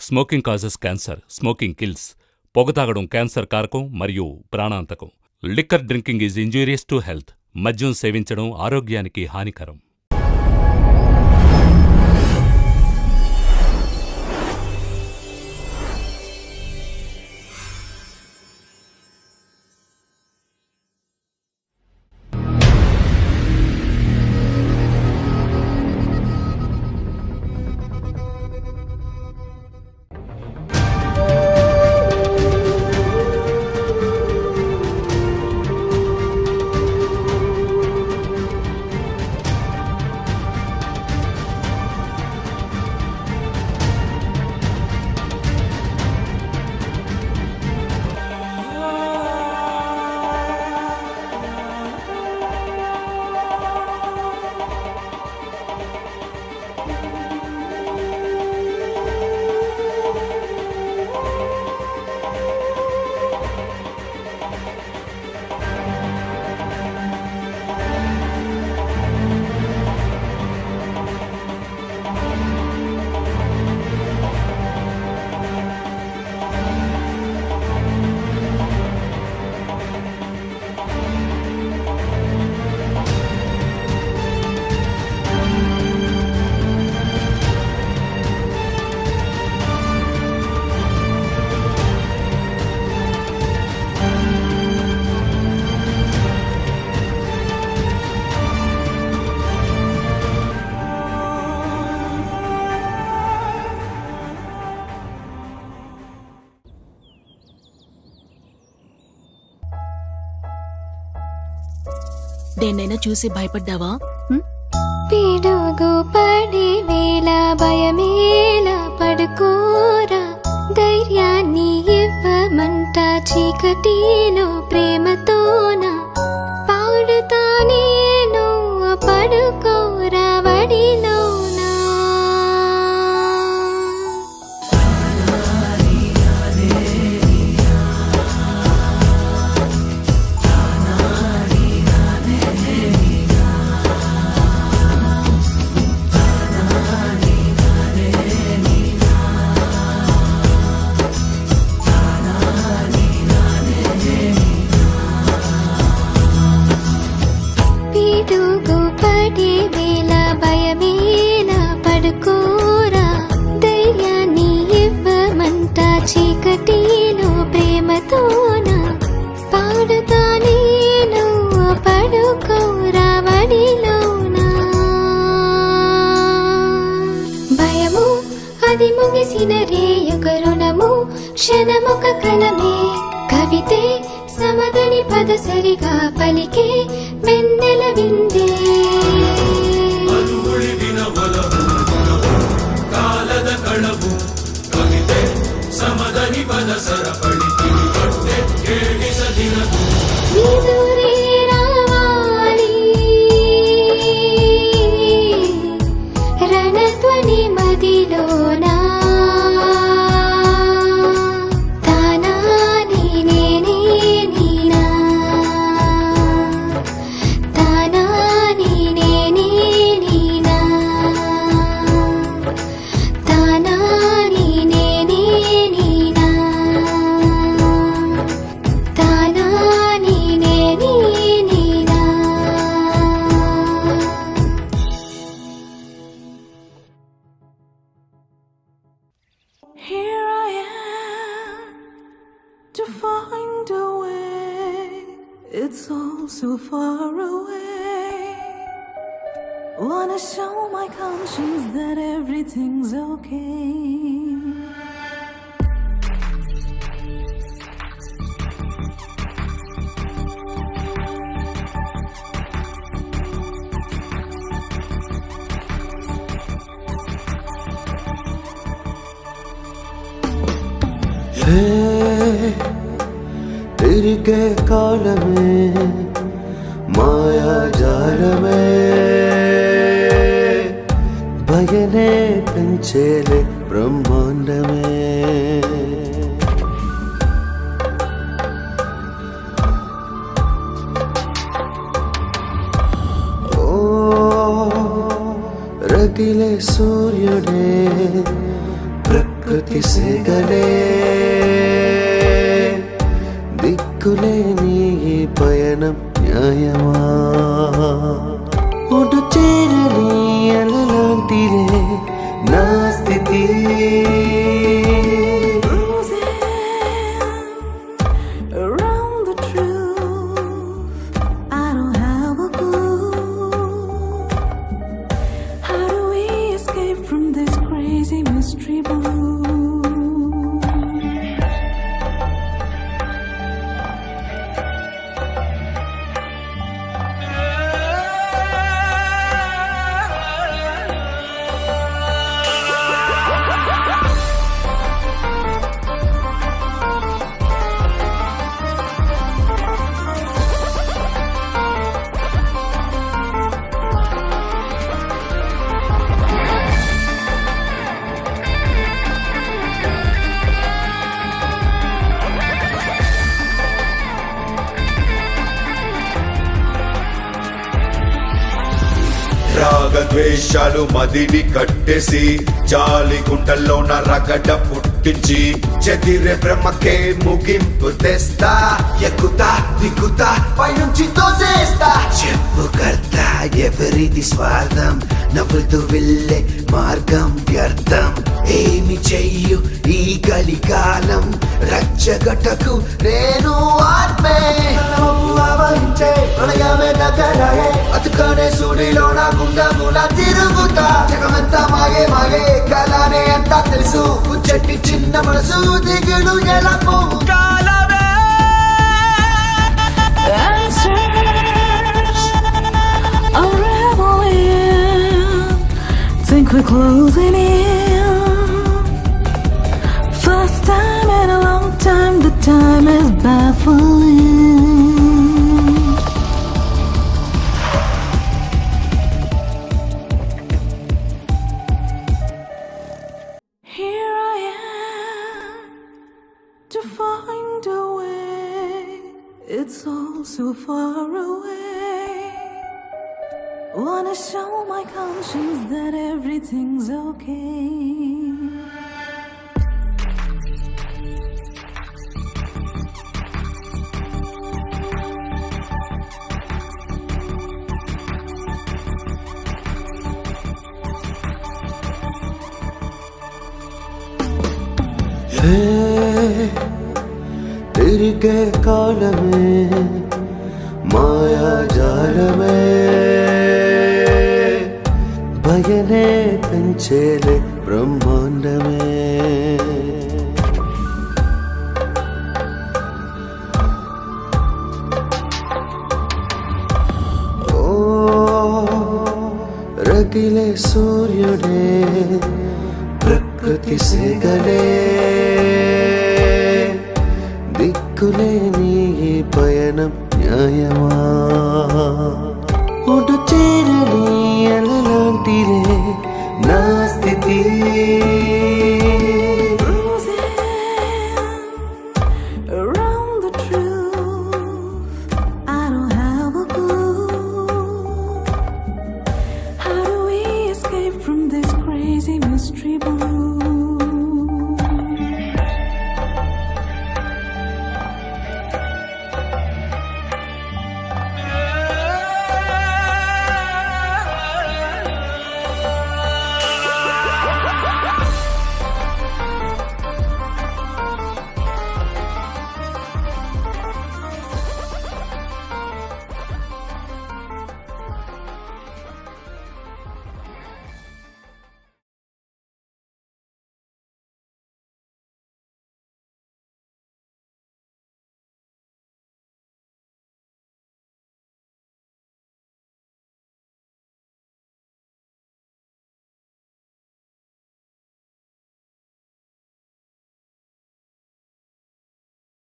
Smoking causes cancer, smoking kills. పొగ తాగడం cancer కారకం మరియు ప్రాణాంతకం. Liquor drinking is injurious to health. మద్యం సేవించడం ఆరోగ్యానికి హానికరం. దేన్నైనా చూసి భయపడ్డావా? పిడుగు పడే వేళ భయమేలా, పడుకోరా, ధైర్యాన్ని ఇవ్వమంట చీకటిలో ప్రేమతోన పాడుతా నేను, పడుకోరా వడిలోనా. చీకటిలో ప్రేమతోన పాడుతా నేను, పడుకోరా వడిలోనా. భయము అది ముగిసిన రేయొక రుణము, క్షణమొక కలమే, కవితే సమదని పదసరిగా పలికే వెన్నెల విందే. సమదని పద సరపడి పట్టే కేడి సదినకు విదురే రావాలి రణధ్వని మదిలోనా. తానా నేనే నీనా, తానా నేనే నీనా, తానా Here I am to find a way. It's all so far away. Wanna show my conscience that everything's okay. తిరిగే కాలమే మాయాజాలమే, భయనే పెంచేలే బ్రహ్మాండమే. ఓ రగిలే సూర్యుడే ప్రకృతి సేగలే దిక్కులేని ఈ పయనం న్యాయమా ఒడు చేరని అలలాంటిదే నా స్థితి Around the truth, I don't have a clue. How do we escape from this crazy mystery blue? రాగద్వేషాలు మదిని కట్టేసి జాలి గుండెల్లో రగడ పుట్టించి చెదిరే బ్రహ్మకే ముగింపు తెస్తా ఎక్కుతా దిగుతా పైనుంచి తోసేస్తా చెప్పు కర్త ఎవరిది స్వార్థం నవ్వులతో వెళ్ళే మార్గం వ్యర్థం ఏమి చెయ్యు ఈ కలికాలం రచ్చగటకు నేను ఆత్మే ఆవహించే ప్రళయమే నగరాయే అతుకనే సూడిలో నా గుండములా తిరుగుతా జగమంతా మాగే మాగే కలానే అంతా తెలుసు చెట్టి చిన్న మనసు దిగులు ఎలా పోవు కాలమే Answers unravel in. Think we're closing in. First time in a long time, the time is baffling. Here I am to find a way. It's all so far away. Wanna show my conscience that everything's okay. తిరిగే కాలమే మాయాజాలమే భయనే పెంచేలే బ్రహ్మాండమే ఓ రగిలే సూర్యుడే ప్రకృతి సేగలే దిక్కులేని ఈ పయనం న్యాయమా ఒడు చేరని అలలాంటిదే నా స్థితి